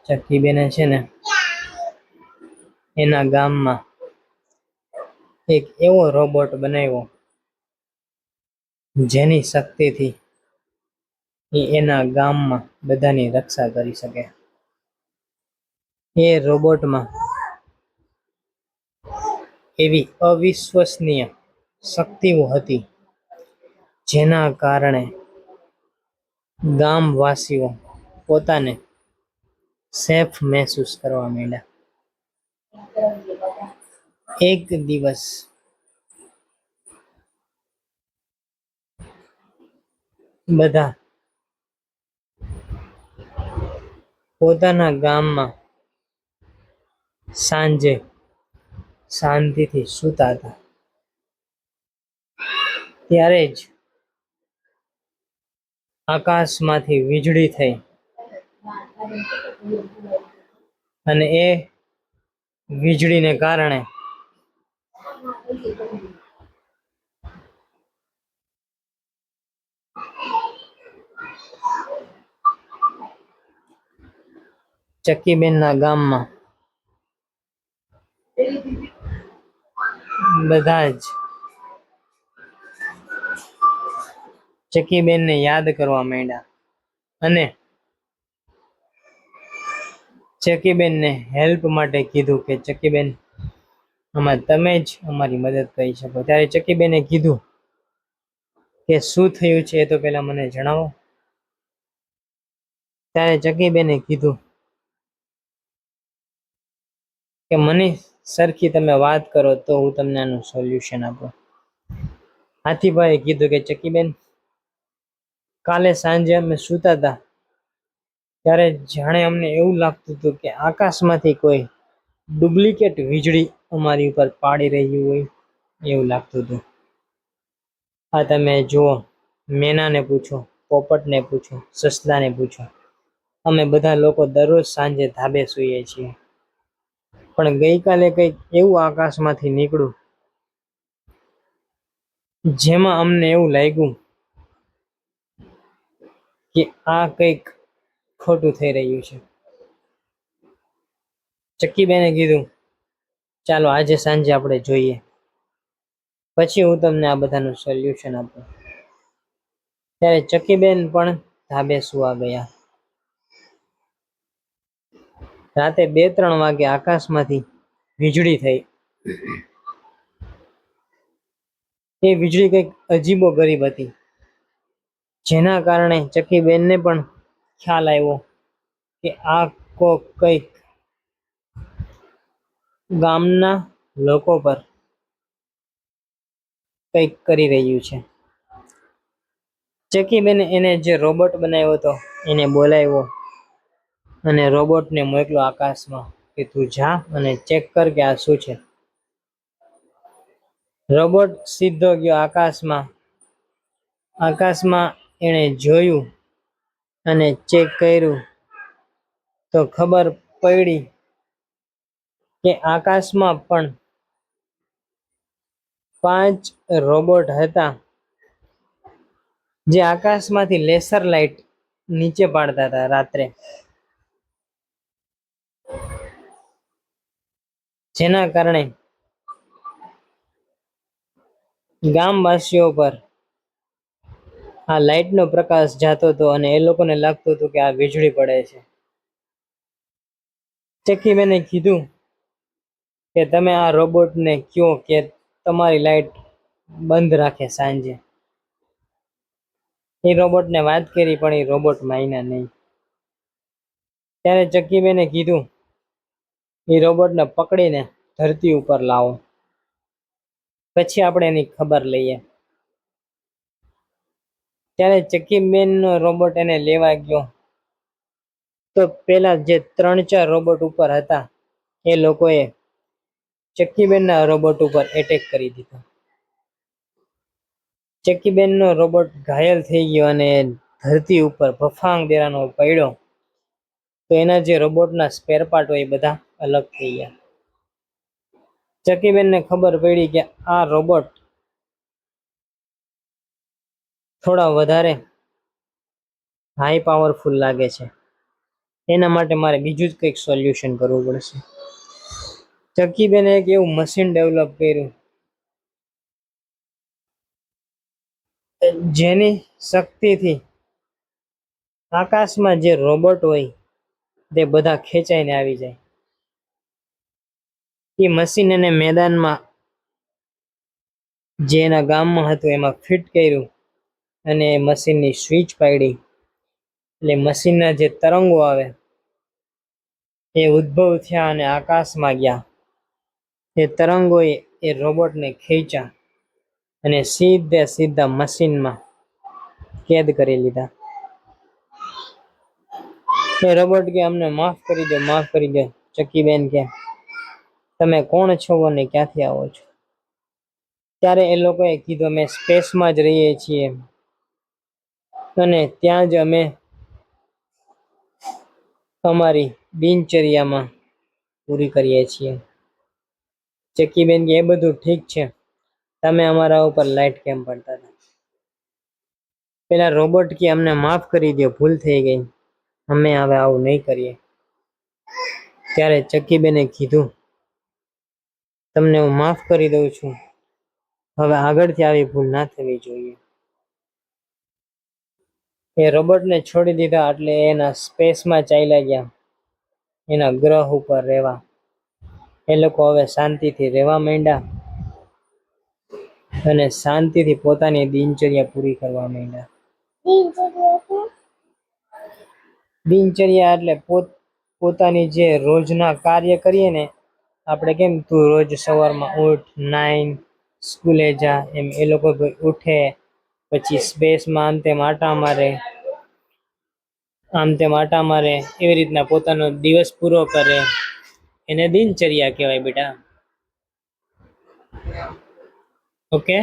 ચક્કીબેને છે ને એના ગામમાં એક એવો રોબોટ બનાવ્યો જેની શક્તિથી એ એના ગામમાં બધાની રક્ષા કરી શકે. એ રોબોટમાં એવી અવિશ્વસનીય શક્તિઓ હતી જેના કારણે ગામવાસીઓ પોતાને સેફ મહેસૂસ કરવા માંડ્યા. એક દિવસ બધા પોતાના ગામમાં સાંજે શાંતિથી સૂતા હતા. ત્યારે જ આકાશમાંથી વીજળી થઈ અને એ વીજળીને કારણે ચક્કીબેનના ગામમાં બધા જ ચક્કીબેનને યાદ કરવા માંડ્યા અને ચક્કીબેનને હેલ્પ માટે કીધું કે ચક્કીબેન, આમાં તમે જ અમારી મદદ કરી શકો. ત્યારે ચક્કીબેને કીધું કે શું થયું છે એ તો પહેલા મને જણાવો. ત્યારે ચક્કીબેને કીધું કે મને સરખી તમે વાત કરો તો હું તમને આનું સોલ્યુશન આપું. હાથીભાઈએ કીધું કે ચક્કીબેન, કાલે સાંજે અમે સૂતા હતા ત્યારે જાણે અમને એવું લાગતું હતું કે આકાશમાંથી કોઈ ડુપ્લિકેટ વીજળી અમારી ઉપર પાડી રહ્યું હોય એવું લાગતું હતું. આ તમે જુઓ, મેનાને પૂછો, પોપટને પૂછો, સસલાને પૂછો, અમે બધા લોકો દરરોજ સાંજે ધાબે સૂઈએ છીએ, પણ ગઈકાલે કંઈક એવું આકાશમાંથી નીકળ્યું જેમાં અમને એવું લાગ્યું કે આ કંઈક ખોટું થઈ રહ્યું છે. ચક્કીબેને કીધું, ચાલો આજે સાંજે આપણે જોઈએ, પછી હું તમને આ બધાનું સોલ્યુશન આપું. ત્યારે ચક્કીબેન પણ ધાબે સુવા ગયા. રાતે 2-3 વાગે આકાશમાંથી વીજળી થઈ. એ વીજળી કંઈક અજીબો ગરીબ હતી જેના કારણે ચક્કીબેનને પણ ખ્યાલ આવ્યો કે આ કંઈક ગામના લોકો પર કંઈક કરી રહ્યું છે. ચક્કીબેને એને જે રોબોટ બનાવ્યો હતો એને બોલાવ્યો અને રોબોટને મોકલ્યો આકાશમાં કે તું જા અને ચેક કર કે આ શું છે. રોબોટ સીધો ગયો આકાશમાં. આકાશમાં એણે જોયું અને ચેક કર્યું તો ખબર પડી કે આકાશમાં પણ 5 રોબોટ હતા જે આકાશમાંથી લેસર લાઇટ નીચે પાડતા હતા રાત્રે, જેના કારણે ગામવાસીઓ પર આ લાઇટનો પ્રકાશ જાતો હતો અને એ લોકોને લાગતું હતું કે આ વીજળી પડે છે. ચક્કીબેને કીધું કે તમે આ રોબોટને કહો કે તમારી લાઇટ બંધ રાખે સાંજે. એ રોબોટને વાત કરી પણ એ રોબોટ માન્યા નહીં. ત્યારે ચક્કીબેને કીધું, એ રોબોટને પકડીને ધરતી ઉપર લાવો, પછી આપણે એની ખબર લઈએ. ત્યારે ચક્કીબેનનો રોબોટ એને લેવા ગયો તો પેલા જે 3-4 રોબોટ ઉપર હતા એ લોકોએ ચક્કીબેનના રોબોટ ઉપર એટેક કરી દીધો. ચક્કીબેનનો રોબોટ ઘાયલ થઈ ગયો અને ધરતી ઉપર ભફાંગ દેરાનો પડ્યો તો એના જે રોબોટના સ્પેર પાર્ટ હોય એ બધા અલગ થઈ ગયા. ચક્કીબેનને ખબર પડી કે આ રોબોટ થોડા વધારે હાઈ પાવરફુલ લાગે છે. એના માટે મારે બીજું જ કંઈક સોલ્યુશન કરવું પડશે. ચક્કીબેને એક એવું મશીન ડેવલપ કર્યું જેની શક્તિથી આકાશમાં જે રોબોટ હોય તે બધા ખેંચાઈને આવી જાય. એ મશીન એને મેદાનમાં જે એના ગામમાં હતું એમાં ફિટ કર્યું અને મશીનની સ્વિચ પાડી એટલે મશીનના જે તરંગો આવે એ ઉદ્ભવ થયા અને આકાશમાં ગયા. એ તરંગોએ એ રોબોટને ખેંચ્યા અને સીધે સીધા મશીનમાં કેદ કરી લીધા. એ રોબોટ કે અમને માફ કરી દો, માફ કરી દો. ચક્કીબેન કે તમે કોણ છો અને ક્યાંથી આવો છો? ત્યારે એ લોકોએ કીધું અમે સ્પેસમાં જ રહીએ છીએ અને ત્યાં જ અમે અમારી દિનચર્યામાં પૂરી કરીએ છીએ. ચક્કીબેન કે એ બધું ઠીક છે, તમે અમારા ઉપર લાઈટ કેમ પડતા હતા? પેલા રોબોટ કે અમને માફ કરી દો, ભૂલ થઈ ગઈ, અમે હવે આવું નહીં કરીએ. ત્યારે ચક્કીબેને કીધું તમને હું માફ કરી દઉં છું, હવે આગળથી આવી ભૂલ ના થવી જોઈએ. એ રોબોટને છોડી દીધા એટલે એના સ્પેસમાં ચાલ્યા ગયા એના ગ્રહ ઉપર રહેવા. એ લોકો હવે શાંતિથી રહેવા માંડ્યા અને શાંતિથી પોતાની દિનચર્યા પૂરી કરવા માંડ્યા. દિનચર્યા એટલે પોતાની જે રોજના કાર્ય કરીએ ને, આપણે કેમ તું રોજ સવારમાં ઉઠ, નાઈન, સ્કૂલે જા, એમ એ લોકો ઉઠે પછી સ્પેસમાં આમ તેમ આટા મારે, એવી રીતના પોતાનો દિવસ પૂરો કરે એને દિનચર્યા કહેવાય બેટા. ઓકે.